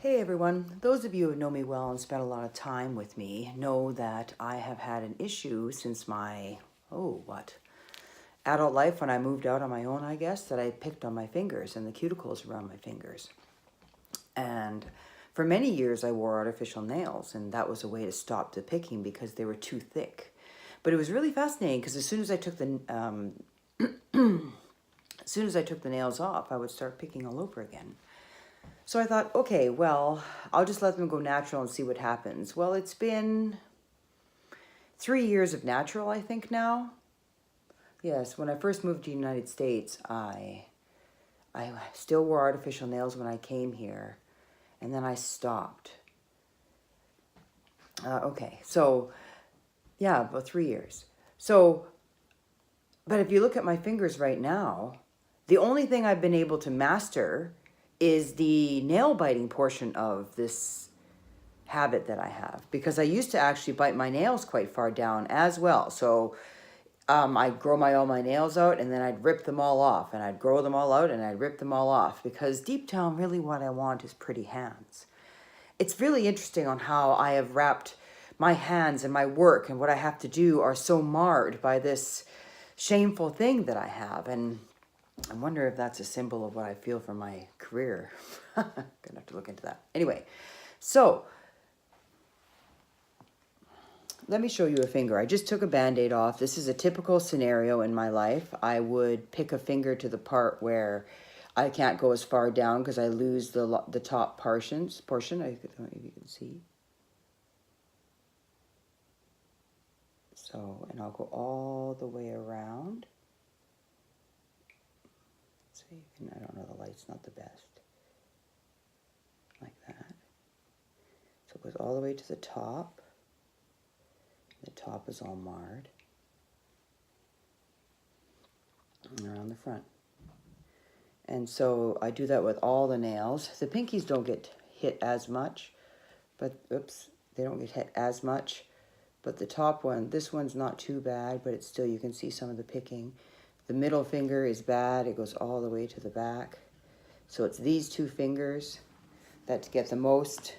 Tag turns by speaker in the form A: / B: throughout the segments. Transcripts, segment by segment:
A: Hey everyone, those of you who know me well and spent a lot of time with me know that I have had an issue since my, adult life when I moved out on my own, I guess, that I picked on my fingers and the cuticles around my fingers. And for many years I wore artificial nails, and that was a way to stop the picking because they were too thick. But it was really fascinating because as soon as I took the nails off, I would start picking all over again. So I thought, okay, well, I'll just let them go natural and see what happens. Well, it's been 3 years of natural, I think now. Yes, when I first moved to the United States, I still wore artificial nails when I came here, and then I stopped. About 3 years. But if you look at my fingers right now, the only thing I've been able to master is the nail biting portion of this habit that I have, because I used to actually bite my nails quite far down as well. So I'd grow all my nails out, and then I'd rip them all off, and I'd grow them all out, and I'd rip them all off, because deep down, really what I want is pretty hands. It's really interesting on how I have wrapped my hands and my work and what I have to do are so marred by this shameful thing that I have. And I wonder if that's a symbol of what I feel for my career. Gonna have to look into that. Anyway, so let me show you a finger. I just took a Band-Aid off. This is a typical scenario in my life. I would pick a finger to the part where I can't go as far down because I lose the top portion. I don't know if you can see. So, and I'll go all the way around. I don't know, the light's not the best. Like that. So it goes all the way to the top. The top is all marred. And around the front. And so I do that with all the nails. The pinkies don't get hit as much, but they don't get hit as much. But the top one, this one's not too bad, but it's still, you can see some of the picking. The middle finger is bad. It goes all the way to the back. So it's these two fingers that get the most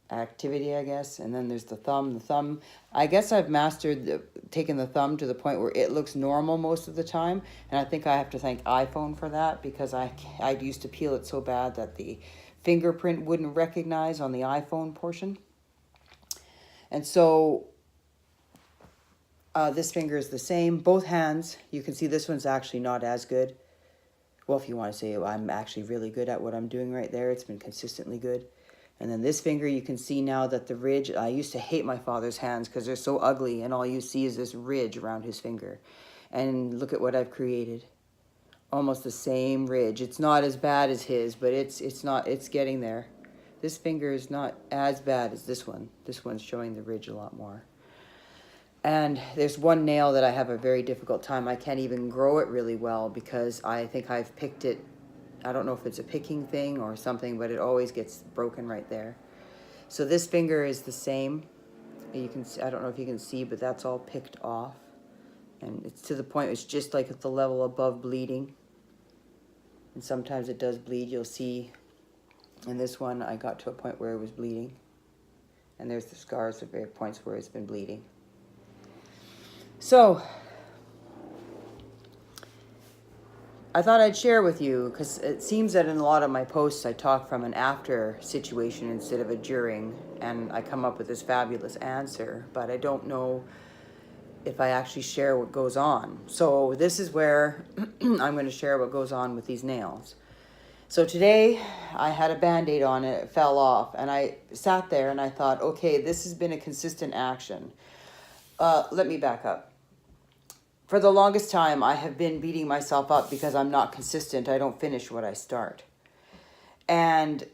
A: activity, I guess. And then there's the thumb. The thumb, I guess I've mastered taking the thumb to the point where it looks normal most of the time. And I think I have to thank iPhone for that, because I used to peel it so bad that the fingerprint wouldn't recognize on the iPhone portion. And so this finger is the same. Both hands, you can see this one's actually not as good. Well, if you want to say I'm actually really good at what I'm doing right there, it's been consistently good. And then this finger, you can see now that the ridge, I used to hate my father's hands because they're so ugly, and all you see is this ridge around his finger. And look at what I've created. Almost the same ridge. It's not as bad as his, but it's getting there. This finger is not as bad as this one. This one's showing the ridge a lot more. And there's one nail that I have a very difficult time. I can't even grow it really well because I think I've picked it. I don't know if it's a picking thing or something, but it always gets broken right there. So this finger is the same. You can see, I don't know if you can see, but that's all picked off. And it's to the point, it's just like at the level above bleeding. And sometimes it does bleed. You'll see in this one, I got to a point where it was bleeding. And there's the scars at various points where it's been bleeding. So I thought I'd share with you, because it seems that in a lot of my posts I talk from an after situation instead of a during, and I come up with this fabulous answer, but I don't know if I actually share what goes on. So this is where I'm going to share what goes on with these nails. So today I had a Band-Aid on it, it fell off, and I sat there and I thought, okay, this has been a consistent action. Let me back up. For the longest time, I have been beating myself up because I'm not consistent. I don't finish what I start. And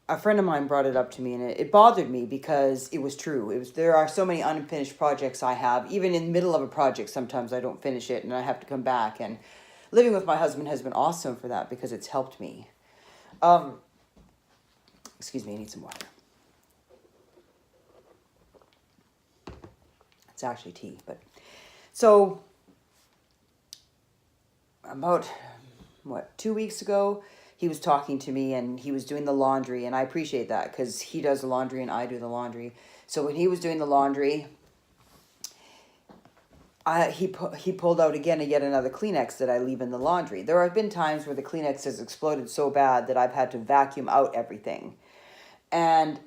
A: a friend of mine brought it up to me, and it bothered me because it was true. There are so many unfinished projects I have. Even in the middle of a project, sometimes I don't finish it, and I have to come back. And living with my husband has been awesome for that because it's helped me. Excuse me, I need some water. It's actually tea, but... So... about 2 weeks ago, he was talking to me and he was doing the laundry, and I appreciate that because he does the laundry and I do the laundry. So when he was doing the laundry, he pulled out again yet another Kleenex that I leave in the laundry. There have been times where the Kleenex has exploded so bad that I've had to vacuum out everything. And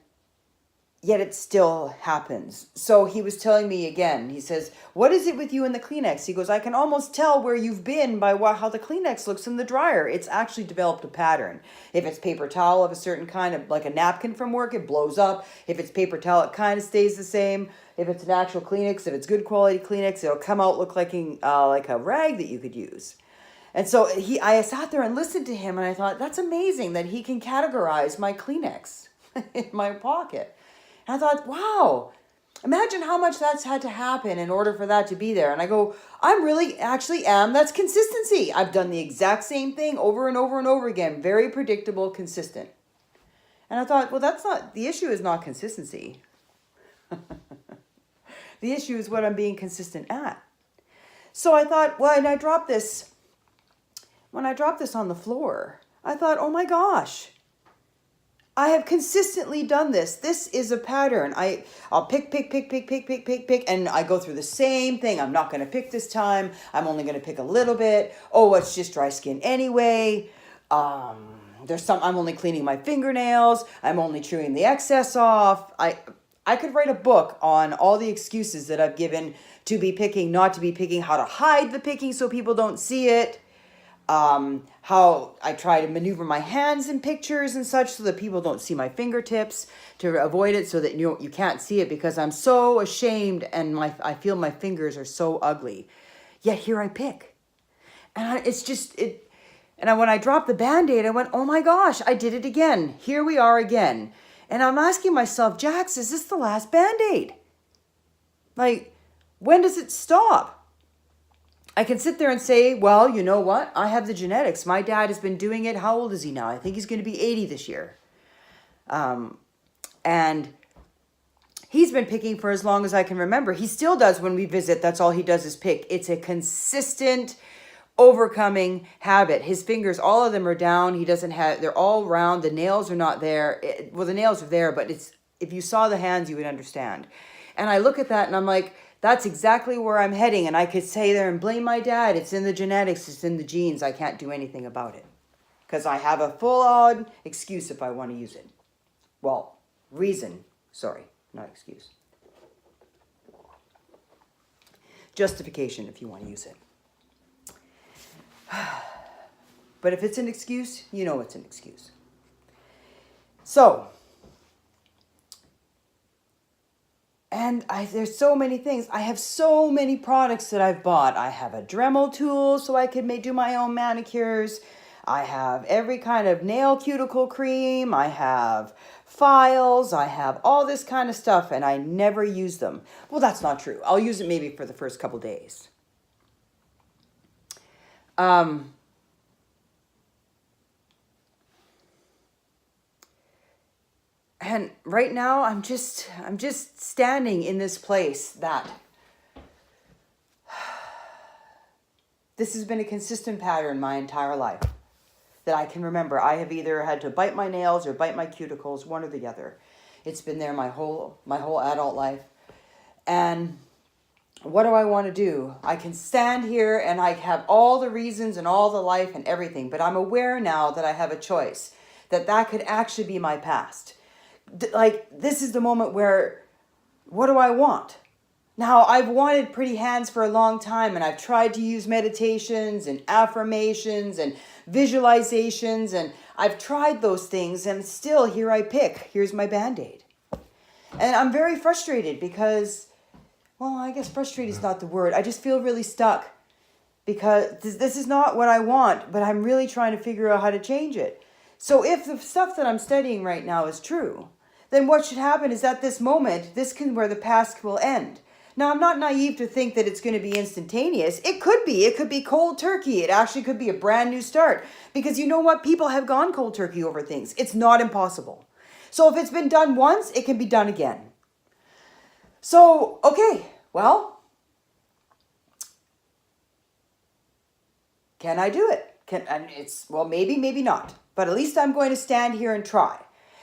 A: yet it still happens. So he was telling me again, he says, what is it with you and the Kleenex? He goes, I can almost tell where you've been by how the Kleenex looks in the dryer. It's actually developed a pattern. If it's paper towel of a certain kind, of like a napkin from work, it blows up. If it's paper towel, it kind of stays the same. If it's an actual Kleenex, if it's good quality Kleenex, it'll come out looking like a rag that you could use. And so I sat there and listened to him, and I thought, that's amazing that he can categorize my Kleenex in my pocket. And I thought, wow, imagine how much that's had to happen in order for that to be there. And I go, that's consistency. I've done the exact same thing over and over and over again. Very predictable, consistent. And I thought, well, the issue is not consistency. The issue is what I'm being consistent at. So I thought, well, and when I dropped this on the floor, I thought, oh my gosh, I have consistently done this. This is a pattern. I'll pick, and I go through the same thing. I'm not going to pick this time. I'm only going to pick a little bit. Oh, it's just dry skin anyway. I'm only cleaning my fingernails. I'm only chewing the excess off. I could write a book on all the excuses that I've given to be picking, not to be picking, how to hide the picking so people don't see it. How I try to maneuver my hands in pictures and such so that people don't see my fingertips, to avoid it so that you can't see it because I'm so ashamed and I feel my fingers are so ugly. Yet here I pick. And when I dropped the Band-Aid, I went, oh my gosh, I did it again. Here we are again. And I'm asking myself, Jax, is this the last Band-Aid? Like, when does it stop? I can sit there and say, well, you know what? I have the genetics. My dad has been doing it. How old is he now? I think he's going to be 80 this year. And he's been picking for as long as I can remember. He still does when we visit. That's all he does is pick. It's a consistent overcoming habit. His fingers, all of them are down. They're all round. The nails are not there. The nails are there, but if you saw the hands, you would understand. And I look at that and I'm like, that's exactly where I'm heading. And I could say there and blame my dad. It's in the genetics. It's in the genes. I can't do anything about it. Because I have a full-on excuse if I want to use it. Well, reason. Sorry, not excuse. Justification if you want to use it. But if it's an excuse, you know it's an excuse. So, and there's so many things. I have so many products that I've bought. I have a Dremel tool so I can do my own manicures. I have every kind of nail cuticle cream. I have files. I have all this kind of stuff, and I never use them. Well, that's not true. I'll use it maybe for the first couple days. And right now, I'm just standing in this place that this has been a consistent pattern my entire life that I can remember. I have either had to bite my nails or bite my cuticles, one or the other. It's been there my whole adult life. And what do I want to do? I can stand here and I have all the reasons and all the life and everything, but I'm aware now that I have a choice, that could actually be my past. Like, this is the moment where, what do I want? Now, I've wanted pretty hands for a long time, and I've tried to use meditations and affirmations and visualizations, and I've tried those things, and still, here I pick. Here's my Band-Aid. And I'm very frustrated because, well, I guess frustrated is not the word. I just feel really stuck because this is not what I want, but I'm really trying to figure out how to change it. So if the stuff that I'm studying right now is true, then what should happen is at this moment, where the past will end. Now, I'm not naive to think that it's going to be instantaneous. It could be. It could be cold turkey. It actually could be a brand new start. Because you know what? People have gone cold turkey over things. It's not impossible. So if it's been done once, it can be done again. So, okay, well, can I do it? Maybe, maybe not. but at least I'm going to stand here and try.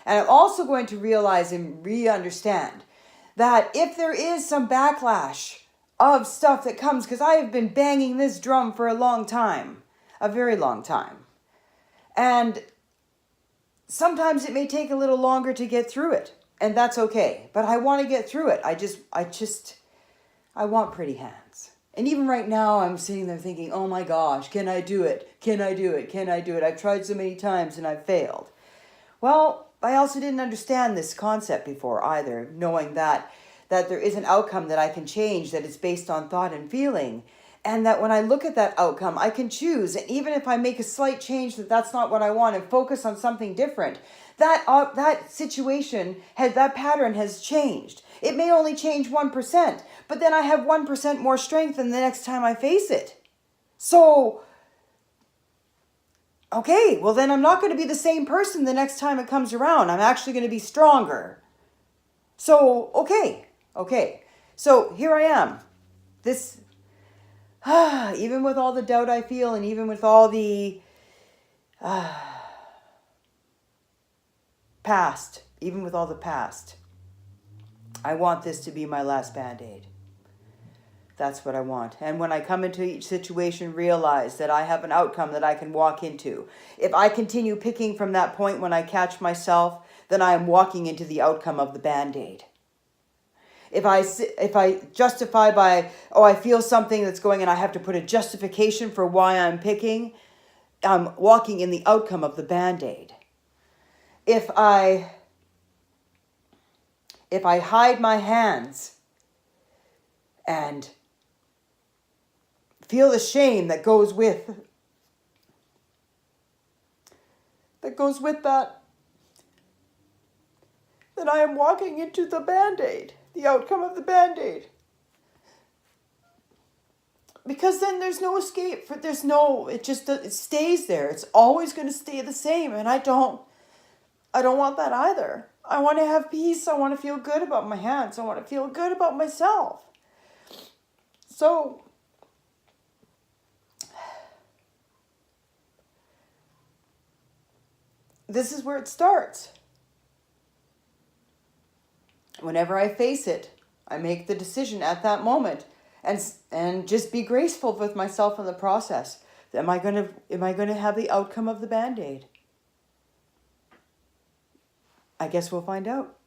A: And I'm also going to realize and re-understand that if there is some backlash of stuff that comes, because I have been banging this drum for a long time, a very long time. And sometimes it may take a little longer to get through it, and that's okay. But I want to get through it. I want pretty hands. And even right now, I'm sitting there thinking, oh my gosh, can I do it? Can I do it? Can I do it? I've tried so many times and I've failed. Well, I also didn't understand this concept before either, knowing that there is an outcome that I can change, that it's based on thought and feeling. And that when I look at that outcome, I can choose. And even if I make a slight change that's not what I want and focus on something different, that situation, that pattern has changed. It may only change 1%, but then I have 1% more strength than the next time I face it. So, okay, well then I'm not going to be the same person the next time it comes around. I'm actually going to be stronger. So, okay. So here I am. Even with all the doubt I feel, and even with all the past, I want this to be my last Band-Aid. That's what I want. And when I come into each situation, realize that I have an outcome that I can walk into. If I continue picking from that point when I catch myself, then I am walking into the outcome of the Band-Aid. If I justify by, I feel something that's going and I have to put a justification for why I'm picking, I'm walking in the outcome of the Band-Aid. If I hide my hands and feel the shame that goes with that, then I am walking into the Band-Aid, the outcome of the Band-Aid. Because then there's no escape. It stays there. It's always going to stay the same. And I don't want that either. I want to have peace. I want to feel good about my hands. I want to feel good about myself. So, this is where it starts. Whenever I face it, I make the decision at that moment and just be graceful with myself in the process. Am I going to have the outcome of the Band-Aid? I guess we'll find out.